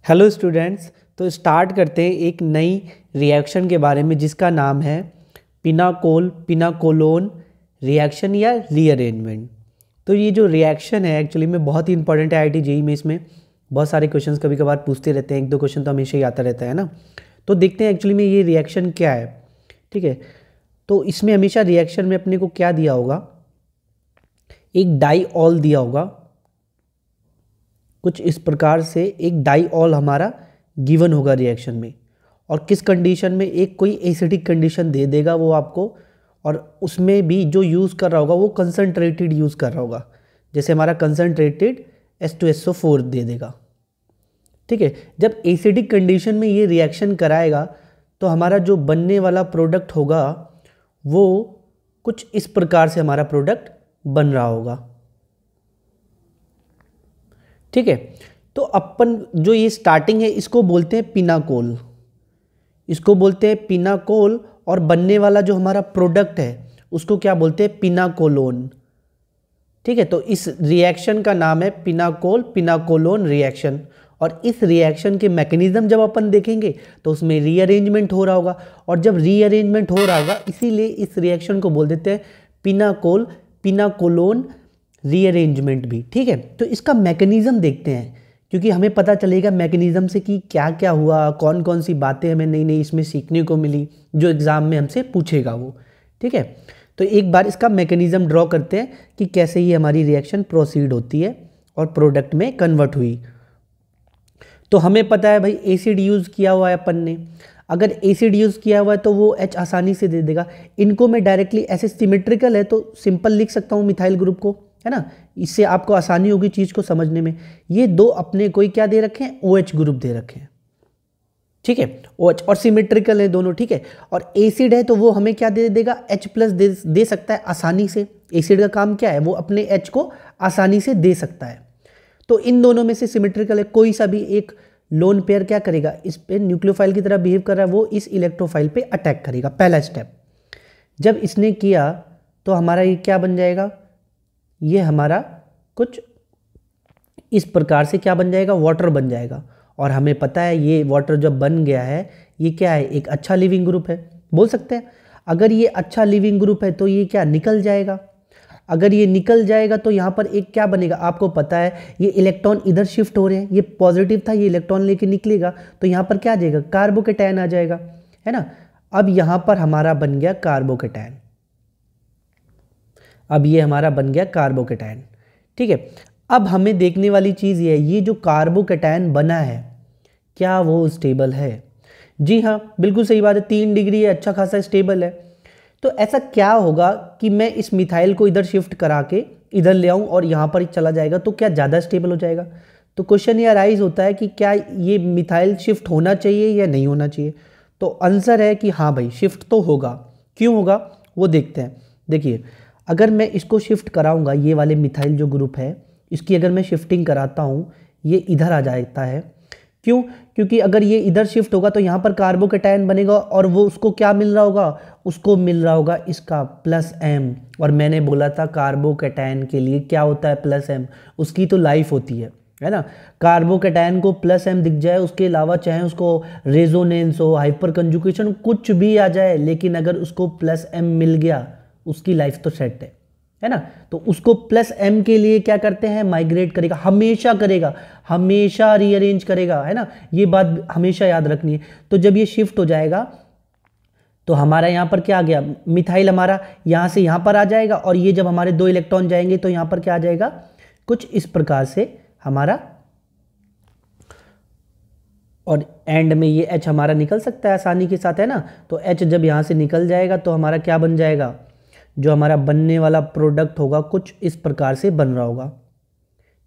Hello students. तो start करते हैं एक नई रिएक्शन के बारे में जिसका नाम है पिनाकोलोन रिएक्शन या रीअरेंजमेंट। तो ये जो रिएक्शन है एक्चुअली में बहुत ही इंपॉर्टेंट है। आईआईटी जेईई में इसमें बहुत सारे क्वेश्चंस कभी कभार पूछते रहते हैं, एक दो क्वेश्चन तो हमेशा ही आता रहता है ना। तो देखते हैं एक्चुअली में ये रिएक्शन क्या है। ठीक है, तो इसमें हमेशा रिएक्शन में अपने को क्या दिया होगा, एक डाईऑल दिया होगा कुछ इस प्रकार से। एक डाईऑल हमारा गिवन होगा रिएक्शन में, और किस कंडीशन में, एक कोई एसिडिक कंडीशन दे देगा वो आपको, और उसमें भी जो यूज़ कर रहा होगा वो कंसनट्रेटेड यूज़ कर रहा होगा। जैसे हमारा कंसनट्रेटेड H2SO4 दे देगा। ठीक है, जब एसिडिक कंडीशन में ये रिएक्शन कराएगा तो हमारा जो बनने वाला प्रोडक्ट होगा वो कुछ इस प्रकार से हमारा प्रोडक्ट बन रहा होगा। ठीक है, तो अपन जो ये स्टार्टिंग है इसको बोलते हैं पिनाकोल, इसको बोलते हैं पिनाकोल, और बनने वाला जो हमारा प्रोडक्ट है उसको क्या बोलते हैं, पिनाकोलोन। ठीक है, तो इस रिएक्शन का नाम है पिनाकोलोन रिएक्शन। और इस रिएक्शन के मैकेनिज्म जब अपन देखेंगे तो उसमें रीअरेंजमेंट हो रहा होगा, और जब रीअरेंजमेंट हो रहा होगा इसीलिए इस रिएक्शन को बोल देते हैं पिनाकोलोन रीअरेंजमेंट भी। ठीक है, तो इसका मैकेनिज्म देखते हैं क्योंकि हमें पता चलेगा मैकेनिज्म से कि क्या क्या हुआ, कौन कौन सी बातें हमें नई नई इसमें सीखने को मिली जो एग्ज़ाम में हमसे पूछेगा वो। ठीक है, तो एक बार इसका मैकेनिज्म ड्रॉ करते हैं कि कैसे ये हमारी रिएक्शन प्रोसीड होती है और प्रोडक्ट में कन्वर्ट हुई। तो हमें पता है भाई एसिड यूज़ किया हुआ है अपन ने। अगर एसिड यूज़ किया हुआ है तो वो H आसानी से दे देगा। इनको मैं डायरेक्टली ऐसे सिमेट्रिकल है तो सिंपल लिख सकता हूँ मिथाइल ग्रुप को, है ना, इससे आपको आसानी होगी चीज़ को समझने में। ये दो अपने कोई क्या दे रखे हैं, OH ग्रुप दे रखे हैं। ठीक है, OH और सिमेट्रिकल है दोनों। ठीक है, और एसिड है तो वो हमें क्या दे देगा, H+ दे सकता है आसानी से। एसिड का काम क्या है, वो अपने H को आसानी से दे सकता है। तो इन दोनों में से सिमेट्रिकल है, कोई सा भी एक लोन पेयर क्या करेगा, इस पे न्यूक्लियोफाइल की तरह बिहेव कर रहा है, वो इस इलेक्ट्रोफाइल पे अटैक करेगा। पहला स्टेप जब इसने किया तो हमारा ये क्या बन जाएगा, ये हमारा कुछ इस प्रकार से क्या बन जाएगा, वाटर बन जाएगा। और हमें पता है ये वाटर जब बन गया है ये क्या है, एक अच्छा लिविंग ग्रुप है, बोल सकते हैं। अगर ये अच्छा लिविंग ग्रुप है तो ये क्या निकल जाएगा। अगर ये निकल जाएगा तो यहाँ पर एक क्या बनेगा, आपको पता है ये इलेक्ट्रॉन इधर शिफ्ट हो रहे हैं, ये पॉजिटिव था, ये इलेक्ट्रॉन लेके निकलेगा तो यहाँ पर क्या आ जाएगा, कार्बोकेटायन आ जाएगा, है ना। अब यहाँ पर हमारा बन गया कार्बोकेटायन, अब ये हमारा बन गया कार्बोकेटायन। ठीक है, अब हमें देखने वाली चीज़ ये है, ये जो कार्बोकेटायन बना है क्या वो स्टेबल है। जी हाँ, बिल्कुल सही बात है, 3 डिग्री है, अच्छा खासा स्टेबल है। तो ऐसा क्या होगा कि मैं इस मिथाइल को इधर शिफ्ट करा के इधर ले आऊँ और यहाँ पर चला जाएगा तो क्या ज़्यादा स्टेबल हो जाएगा। तो क्वेश्चन ये अराइज होता है कि क्या ये मिथाइल शिफ्ट होना चाहिए या नहीं होना चाहिए। तो आंसर है कि हाँ भाई शिफ्ट तो होगा। क्यों होगा वो देखते हैं। देखिए, अगर मैं इसको शिफ्ट कराऊंगा, ये वाले मिथाइल जो ग्रुप है इसकी अगर मैं शिफ्टिंग कराता हूँ ये इधर आ जाता है। क्यों, क्योंकि अगर ये इधर शिफ्ट होगा तो यहाँ पर कार्बोकेटायन बनेगा और वो उसको क्या मिल रहा होगा, उसको मिल रहा होगा इसका +M। और मैंने बोला था कार्बोकेटायन के लिए क्या होता है +M, उसकी तो लाइफ होती है ना। कार्बोकेटायन को +M दिख जाए, उसके अलावा चाहे उसको रेजोनेंस हो, हाइपर कंजुगेशन, कुछ भी आ जाए, लेकिन अगर उसको +M मिल गया उसकी लाइफ तो सेट है ना। तो उसको +M के लिए क्या करते हैं, माइग्रेट करेगा, हमेशा करेगा, हमेशा रीअरेंज करेगा, है ना। ये बात हमेशा याद रखनी है। तो जब ये शिफ्ट हो जाएगा तो हमारा यहाँ पर क्या आ गया, मिथाइल हमारा यहाँ से यहाँ पर आ जाएगा, और ये जब हमारे 2 इलेक्ट्रॉन जाएंगे तो यहाँ पर क्या आ जाएगा, कुछ इस प्रकार से हमारा, और एंड में ये H हमारा निकल सकता है आसानी के साथ, है ना। तो H जब यहाँ से निकल जाएगा तो हमारा क्या बन जाएगा, जो हमारा बनने वाला प्रोडक्ट होगा कुछ इस प्रकार से बन रहा होगा।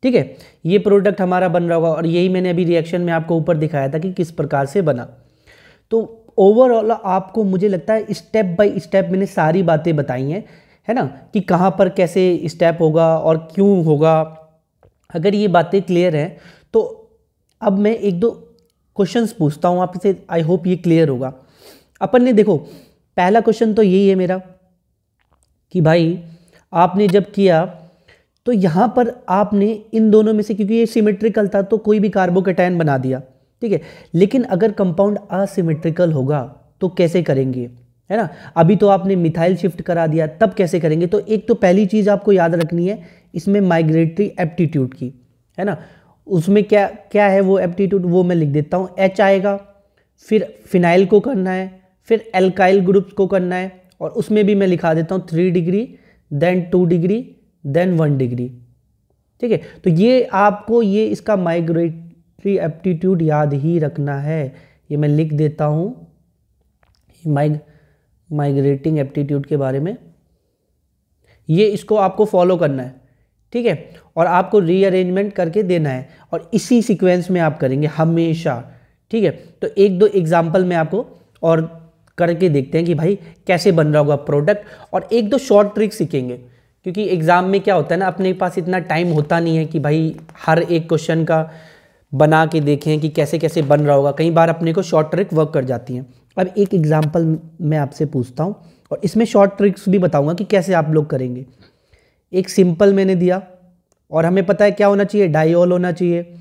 ठीक है, ये प्रोडक्ट हमारा बन रहा होगा, और यही मैंने अभी रिएक्शन में आपको ऊपर दिखाया था कि किस प्रकार से बना। तो ओवरऑल आपको मुझे लगता है स्टेप बाय स्टेप मैंने सारी बातें बताई हैं, है ना, कि कहाँ पर कैसे स्टेप होगा और क्यों होगा। अगर ये बातें क्लियर हैं तो अब मैं 1-2 क्वेश्चंस पूछता हूँ आपसे, आई होप ये क्लियर होगा। अपन ने देखो पहला क्वेश्चन तो यही है मेरा कि भाई आपने जब किया तो यहाँ पर आपने इन दोनों में से, क्योंकि ये सिमेट्रिकल था तो कोई भी कार्बोकेटायन बना दिया, ठीक है। लेकिन अगर कंपाउंड असिमेट्रिकल होगा तो कैसे करेंगे, है ना। अभी तो आपने मिथाइल शिफ्ट करा दिया, तब कैसे करेंगे। तो एक तो पहली चीज़ आपको याद रखनी है इसमें माइग्रेटरी एप्टीट्यूड की, है ना। उसमें क्या क्या है वो एप्टीट्यूड, वो मैं लिख देता हूँ। H आएगा, फिर फिनाइल को करना है, फिर एल्काइल ग्रुप्स को करना है, और उसमें भी मैं लिखा देता हूँ 3 degree, then 2 degree, then 1 degree, ठीक है। तो ये आपको ये इसका माइग्रेटरी एप्टीट्यूड याद ही रखना है। ये मैं लिख देता हूँ माइग्रेटिंग एप्टीट्यूड के बारे में, ये इसको आपको फॉलो करना है, ठीक है। और आपको रीअरेंजमेंट करके देना है, और इसी सीक्वेंस में आप करेंगे हमेशा, ठीक है। तो एक दो एग्जांपल में आपको और करके देखते हैं कि भाई कैसे बन रहा होगा प्रोडक्ट, और एक दो शॉर्ट ट्रिक सीखेंगे, क्योंकि एग्जाम में क्या होता है ना, अपने पास इतना टाइम होता नहीं है कि भाई हर एक क्वेश्चन का बना के देखें कि कैसे कैसे बन रहा होगा। कई बार अपने को शॉर्ट ट्रिक वर्क कर जाती हैं। अब एक एग्जाम्पल मैं आपसे पूछता हूँ, और इसमें शॉर्ट ट्रिक्स भी बताऊंगा कि कैसे आप लोग करेंगे। एक सिंपल मैंने दिया, और हमें पता है क्या होना चाहिए, डाइऑल होना चाहिए।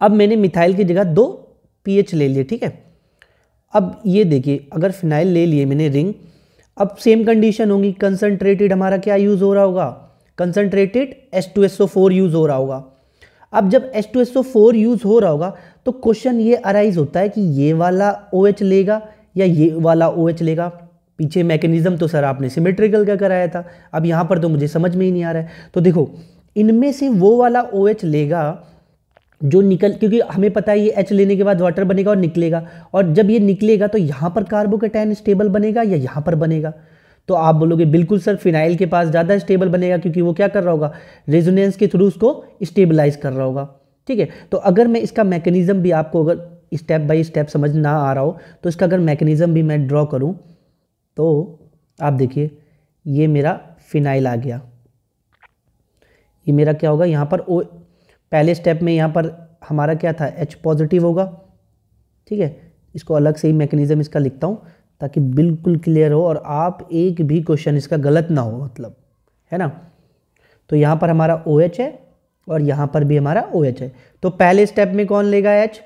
अब मैंने मिथाइल की जगह 2 पीएच ले लिए, ठीक है। अब ये देखिए, अगर फिनाइल ले लिए मैंने रिंग, अब सेम कंडीशन होगी, कंसनट्रेटेड हमारा क्या यूज़ हो रहा होगा, कंसनट्रेटेड H2SO4 यूज़ हो रहा होगा। अब जब H2SO4 यूज़ हो रहा होगा तो क्वेश्चन ये अराइज होता है कि ये वाला OH लेगा या ये वाला OH लेगा। पीछे मैकेनिज्म तो सर आपने सिमेट्रिकल का कराया था, अब यहाँ पर तो मुझे समझ में ही नहीं आ रहा है। तो देखो, इनमें से वो वाला OH लेगा जो क्योंकि हमें पता है ये H लेने के बाद वाटर बनेगा और निकलेगा, और जब ये निकलेगा तो यहाँ पर कार्बोकैटायन स्टेबल बनेगा या यहाँ पर बनेगा। तो आप बोलोगे बिल्कुल सर फिनाइल के पास ज़्यादा स्टेबल बनेगा, क्योंकि वो क्या कर रहा होगा, रेजोनेंस के थ्रू उसको स्टेबलाइज कर रहा होगा, ठीक है। तो अगर मैं इसका मैकेनिज्म भी आपको अगर स्टेप बाय स्टेप समझ ना आ रहा हो, तो इसका अगर मैकेनिज्म भी मैं ड्रॉ करूँ, तो आप देखिए ये मेरा फिनाइल आ गया। ये मेरा क्या होगा, यहाँ पर पहले स्टेप में यहाँ पर हमारा क्या था, H पॉजिटिव होगा, ठीक है। इसको अलग से ही मैकेनिज्म इसका लिखता हूँ ताकि बिल्कुल क्लियर हो और आप एक भी क्वेश्चन इसका गलत ना हो, मतलब, है ना। तो यहाँ पर हमारा OH है और यहाँ पर भी हमारा OH है। तो पहले स्टेप में कौन लेगा H,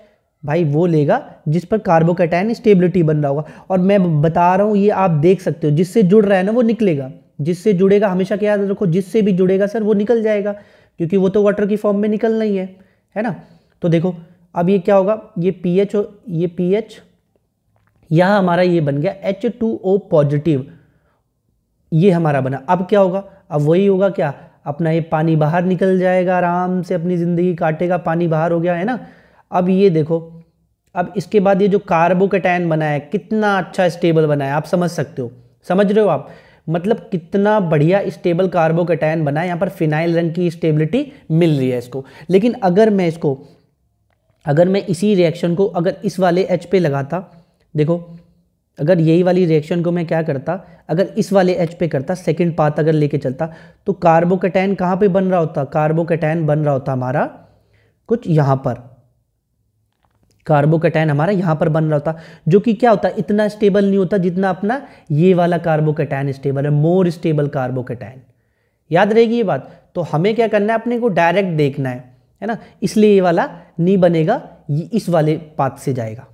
भाई वो लेगा जिस पर कार्बोकैटायन स्टेबिलिटी बन रहा होगा। और मैं बता रहा हूँ, ये आप देख सकते हो, जिससे जुड़ रहा है ना वो निकलेगा, जिससे जुड़ेगा हमेशा क्या याद रखो, जिससे भी जुड़ेगा सर वो निकल जाएगा, क्योंकि वो तो वाटर की फॉर्म में निकलना ही है ना। तो देखो अब ये क्या होगा, ये पीएच यहाँ हमारा ये बन गया H2O पॉजिटिव, ये हमारा बना। अब क्या होगा, अब वही होगा क्या, अपना ये पानी बाहर निकल जाएगा, आराम से अपनी ज़िंदगी काटेगा, पानी बाहर हो गया, है ना। अब ये देखो, अब इसके बाद ये जो कार्बोकैटायन बना है कितना अच्छा स्टेबल बना है, आप समझ सकते हो, समझ रहे हो आप, मतलब कितना बढ़िया स्टेबल कार्बोकैटायन बना है। यहाँ पर फिनाइल रंग की स्टेबिलिटी मिल रही है इसको। लेकिन अगर मैं इसी रिएक्शन को अगर इस वाले H पे लगाता, देखो अगर यही वाली रिएक्शन को मैं क्या करता, अगर इस वाले H पे करता, सेकंड पाथ अगर लेके चलता, तो कार्बोकैटायन कहाँ पे बन रहा होता, कार्बोकैटायन बन रहा होता हमारा कुछ यहाँ पर, कार्बोकैटायन हमारा यहाँ पर बन रहा होता, जो कि क्या होता है, इतना स्टेबल नहीं होता जितना अपना ये वाला कार्बोकैटायन स्टेबल है, मोर स्टेबल कार्बोकैटायन। याद रहेगी ये बात। तो हमें क्या करना है, अपने को डायरेक्ट देखना है ना, इसलिए ये वाला नहीं बनेगा, ये इस वाले पाथ से जाएगा।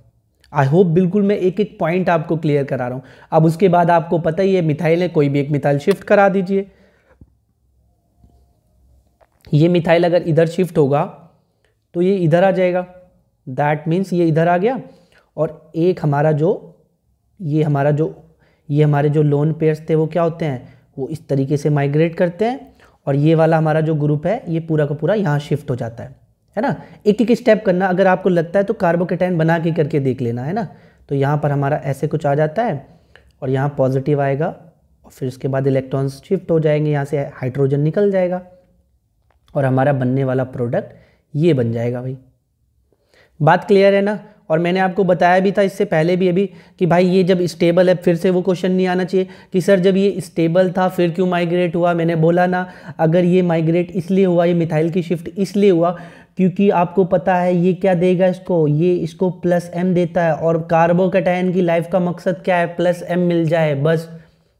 आई होप बिल्कुल मैं एक एक पॉइंट आपको क्लियर करा रहा हूँ। अब उसके बाद आपको पता ही है मिथाइल है, कोई भी एक मिथाइल शिफ्ट करा दीजिए। ये मिथाइल अगर इधर शिफ्ट होगा तो ये इधर आ जाएगा, दैट मीन्स ये इधर आ गया, और एक हमारा ये हमारे जो लोन पेयर्स थे वो क्या होते हैं, वो इस तरीके से माइग्रेट करते हैं, और ये वाला हमारा जो ग्रुप है ये पूरा का पूरा यहाँ शिफ्ट हो जाता है ना। एक एक स्टेप करना, अगर आपको लगता है तो कार्बोकैटायन बना के करके देख लेना, है ना। तो यहाँ पर हमारा ऐसे कुछ आ जाता है, और यहाँ पॉजिटिव आएगा, और फिर उसके बाद इलेक्ट्रॉन्स शिफ्ट हो जाएंगे, यहाँ से हाइड्रोजन निकल जाएगा, और हमारा बनने वाला प्रोडक्ट ये बन जाएगा। भाई बात क्लियर है ना। और मैंने आपको बताया भी था इससे पहले भी अभी कि भाई ये जब स्टेबल है, फिर से वो क्वेश्चन नहीं आना चाहिए कि सर जब ये स्टेबल था फिर क्यों माइग्रेट हुआ। मैंने बोला ना, अगर ये माइग्रेट इसलिए हुआ, ये मिथाइल की शिफ्ट इसलिए हुआ क्योंकि आपको पता है ये क्या देगा इसको, ये इसको +M देता है, और कार्बोकैटायन की लाइफ का मकसद क्या है, +M मिल जाए बस।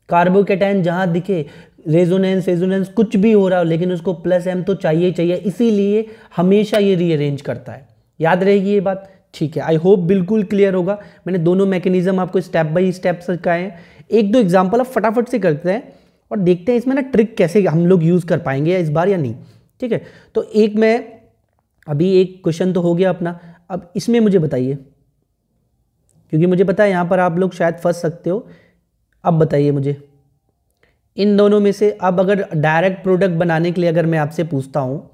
कार्बोकैटायन जहाँ दिखे, रेजोनेंस कुछ भी हो रहा हो, लेकिन उसको +M तो चाहिए ही चाहिए, इसीलिए हमेशा ये रीअरेंज करता है। याद रहेगी ये बात? ठीक है, आई होप बिल्कुल क्लियर होगा। मैंने दोनों मैकेनिज्म आपको स्टेप बाय स्टेप सिखाए हैं। एक दो एग्जांपल अब फटाफट से करते हैं और देखते हैं इसमें ना ट्रिक कैसे हम लोग यूज़ कर पाएंगे इस बार या नहीं। ठीक है, तो एक मैं अभी एक क्वेश्चन तो हो गया अपना, अब इसमें मुझे बताइए, क्योंकि मुझे पता है यहाँ पर आप लोग शायद फंस सकते हो। अब बताइए मुझे इन दोनों में से, अब अगर डायरेक्ट प्रोडक्ट बनाने के लिए अगर मैं आपसे पूछता हूँ,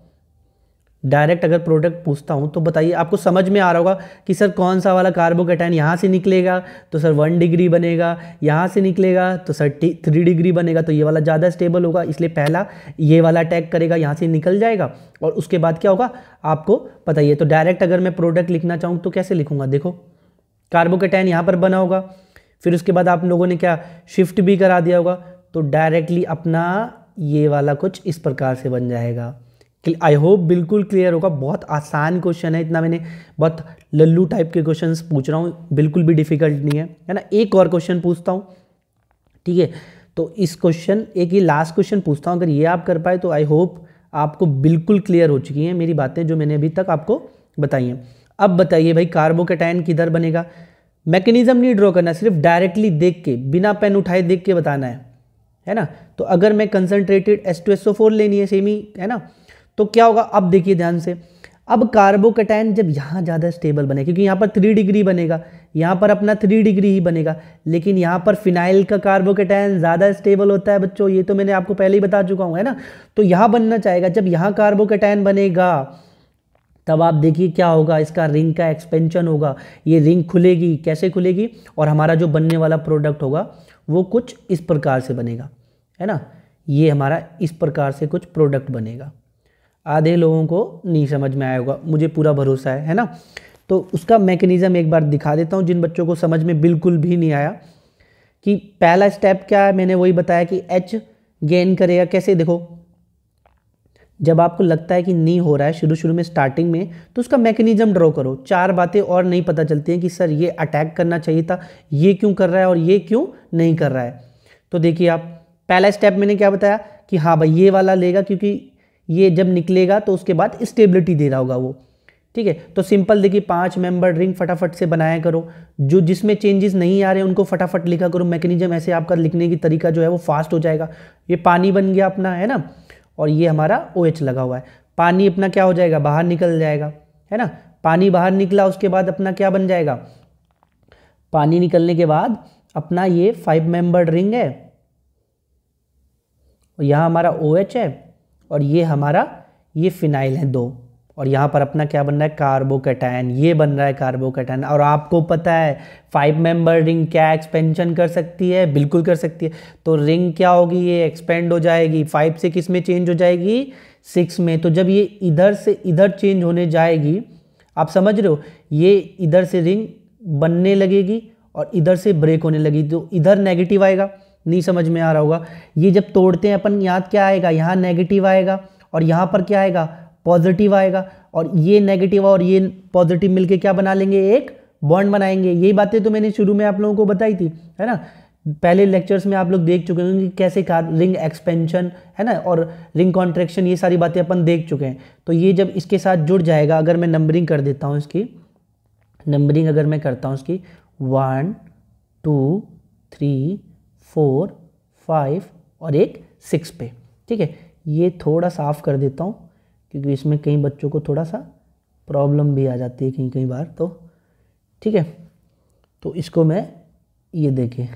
डायरेक्ट अगर प्रोडक्ट पूछता हूँ, तो बताइए आपको समझ में आ रहा होगा कि सर कौन सा वाला कार्बोकैटायन यहाँ से निकलेगा तो सर 1 डिग्री बनेगा, यहाँ से निकलेगा तो सर 3 डिग्री बनेगा, तो ये वाला ज़्यादा स्टेबल होगा, इसलिए पहला ये वाला अटैक करेगा, यहाँ से निकल जाएगा और उसके बाद क्या होगा आपको पता ही है। तो डायरेक्ट अगर मैं प्रोडक्ट लिखना चाहूँ तो कैसे लिखूँगा? देखो कार्बोकैटायन यहाँ पर बना होगा, फिर उसके बाद आप लोगों ने क्या शिफ्ट भी करा दिया होगा, तो डायरेक्टली अपना ये वाला कुछ इस प्रकार से बन जाएगा। आई होप बिल्कुल क्लियर होगा। बहुत आसान क्वेश्चन है, इतना मैंने बहुत लल्लू टाइप के क्वेश्चंस पूछ रहा हूँ, बिल्कुल भी डिफिकल्ट नहीं है ना। एक और क्वेश्चन पूछता हूँ, ठीक है, तो इस क्वेश्चन एक ही लास्ट क्वेश्चन पूछता हूँ, अगर ये आप कर पाए तो आई होप आपको बिल्कुल क्लियर हो चुकी हैं मेरी बातें जो मैंने अभी तक आपको बताई हैं। अब बताइए भाई कार्बोकैटायन किधर बनेगा? मैकेनिज्म नहीं ड्रॉ करना, सिर्फ डायरेक्टली देख के बिना पेन उठाए देख के बताना है ना। तो अगर मैं कंसनट्रेटेड H2SO4 लेनी है सेमी, है ना, तो क्या होगा? अब देखिए ध्यान से, अब कार्बोकैटायन जब यहाँ ज़्यादा स्टेबल बने, क्योंकि यहाँ पर 3 डिग्री बनेगा, यहाँ पर अपना 3 डिग्री ही बनेगा, लेकिन यहाँ पर फिनाइल का कार्बोकैटायन ज़्यादा स्टेबल होता है बच्चों, ये तो मैंने आपको पहले ही बता चुका हूँ, है ना। तो यहाँ बनना चाहेगा, जब यहाँ कार्बोकैटायन बनेगा तब आप देखिए क्या होगा, इसका रिंग का एक्सपेंशन होगा, ये रिंग खुलेगी, कैसे खुलेगी, और हमारा जो बनने वाला प्रोडक्ट होगा वो कुछ इस प्रकार से बनेगा, है ना। ये हमारा इस प्रकार से कुछ प्रोडक्ट बनेगा। आधे लोगों को नहीं समझ में आया होगा, मुझे पूरा भरोसा है ना। तो उसका मैकेनिज्म एक बार दिखा देता हूँ जिन बच्चों को समझ में बिल्कुल भी नहीं आया, कि पहला स्टेप क्या है, मैंने वही बताया कि H गेन करेगा कैसे। देखो जब आपको लगता है कि नहीं हो रहा है शुरू शुरू में स्टार्टिंग में, तो उसका मैकेनिज्म ड्रॉ करो। 4 बातें और नहीं पता चलती हैं कि सर ये अटैक करना चाहिए था, ये क्यों कर रहा है और ये क्यों नहीं कर रहा है। तो देखिए आप, पहला स्टेप मैंने क्या बताया कि हाँ भाई ये वाला लेगा, क्योंकि ये जब निकलेगा तो उसके बाद स्टेबिलिटी दे रहा होगा वो, ठीक है। तो सिंपल देखिए 5 मेंबर रिंग फटाफट से बनाया करो, जो जिसमें चेंजेस नहीं आ रहे हैं उनको फटाफट लिखा करो। मैकेनिज्म ऐसे आपका लिखने की तरीका जो है वो फास्ट हो जाएगा। ये पानी बन गया अपना, है ना, और ये हमारा OH लगा हुआ है। पानी अपना क्या हो जाएगा, बाहर निकल जाएगा, है ना। पानी बाहर निकला, उसके बाद अपना क्या बन जाएगा, पानी निकलने के बाद अपना ये 5 मेंबर्ड रिंग है, और यहाँ हमारा OH है, और ये हमारा ये फिनाइल है 2, और यहाँ पर अपना क्या बन रहा है, कार्बोकैटायन, ये बन रहा है कार्बोकैटायन। और आपको पता है 5 मेंबर रिंग क्या एक्सपेंशन कर सकती है, बिल्कुल कर सकती है। तो रिंग क्या होगी, ये एक्सपेंड हो जाएगी, 5 से किस में चेंज हो जाएगी, 6 में। तो जब ये इधर से इधर चेंज होने जाएगी, आप समझ रहे हो, ये इधर से रिंग बनने लगेगी और इधर से ब्रेक होने लगी, तो इधर नेगेटिव आएगा। नहीं समझ में आ रहा होगा, ये जब तोड़ते हैं अपन, यहाँ क्या आएगा, यहाँ नेगेटिव आएगा, और यहाँ पर क्या आएगा, पॉजिटिव आएगा, और ये नेगेटिव और ये पॉजिटिव मिलके क्या बना लेंगे, एक बॉन्ड बनाएंगे। यही बातें तो मैंने शुरू में आप लोगों को बताई थी, है ना। पहले लेक्चर्स में आप लोग देख चुके होंगे कि कैसे रिंग एक्सपेंशन, है ना, और रिंग कॉन्ट्रैक्शन, ये सारी बातें अपन देख चुके हैं। तो ये जब इसके साथ जुड़ जाएगा, अगर मैं नंबरिंग कर देता हूँ इसकी, नंबरिंग अगर मैं करता हूँ इसकी 1 2 3 4 5 और एक 6 पे, ठीक है। ये थोड़ा साफ कर देता हूँ क्योंकि इसमें कई बच्चों को थोड़ा सा प्रॉब्लम भी आ जाती है कई बार, तो ठीक है। तो इसको मैं, ये देखिए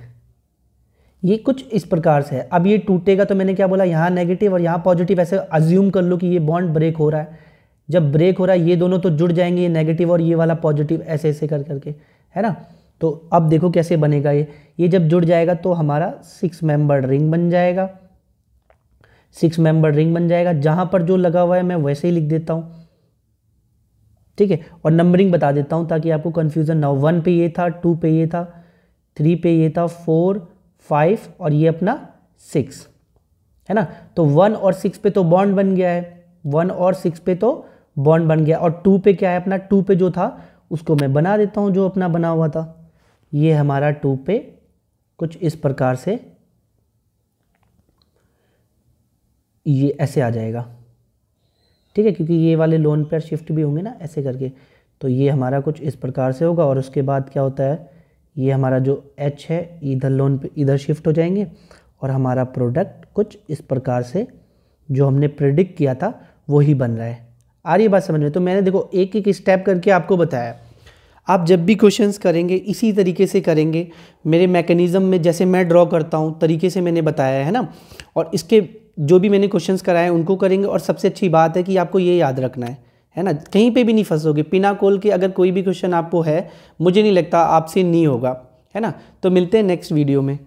ये कुछ इस प्रकार से है। अब ये टूटेगा तो मैंने क्या बोला, यहाँ नेगेटिव और यहाँ पॉजिटिव, ऐसे अज्यूम कर लो कि ये बॉन्ड ब्रेक हो रहा है। जब ब्रेक हो रहा है ये दोनों तो जुड़ जाएंगे, ये नेगेटिव और ये वाला पॉजिटिव, ऐसे ऐसे कर करके, है ना। तो अब देखो कैसे बनेगा ये जब जुड़ जाएगा तो हमारा 6 मेंबर्ड रिंग बन जाएगा। 6 मेंबर्ड रिंग बन जाएगा, जहां पर जो लगा हुआ है मैं वैसे ही लिख देता हूं, ठीक है। और नंबरिंग बता देता हूं ताकि आपको कंफ्यूजन ना हो। 1 पे ये था, 2 पे ये था, 3 पे ये था, 4 5 और ये अपना 6, है ना। तो 1 और 6 पे तो बॉन्ड बन गया है, 1 और 6 पे तो बॉन्ड बन गया। और 2 पे क्या है अपना, 2 पे जो था उसको मैं बना देता हूं जो अपना बना हुआ था। ये हमारा 2 पे कुछ इस प्रकार से ये ऐसे आ जाएगा, ठीक है, क्योंकि ये वाले लोन पेयर शिफ्ट भी होंगे ना ऐसे करके। तो ये हमारा कुछ इस प्रकार से होगा, और उसके बाद क्या होता है, ये हमारा जो h है इधर लोन पे इधर शिफ्ट हो जाएंगे, और हमारा प्रोडक्ट कुछ इस प्रकार से जो हमने प्रेडिक्ट किया था वही बन रहा है। आ रही है बात समझ में? तो मैंने देखो एक एक स्टेप करके आपको बताया। आप जब भी क्वेश्चंस करेंगे इसी तरीके से करेंगे, मेरे मैकेनिज़्म में जैसे मैं ड्रॉ करता हूँ तरीके से मैंने बताया है ना, और इसके जो भी मैंने क्वेश्चंस कराए उनको करेंगे। और सबसे अच्छी बात है कि आपको ये याद रखना है ना, कहीं पे भी नहीं फंसोगे। बिना खोल के अगर कोई भी क्वेश्चन आपको है, मुझे नहीं लगता आपसे नहीं होगा, है ना। तो मिलते हैं नेक्स्ट वीडियो में।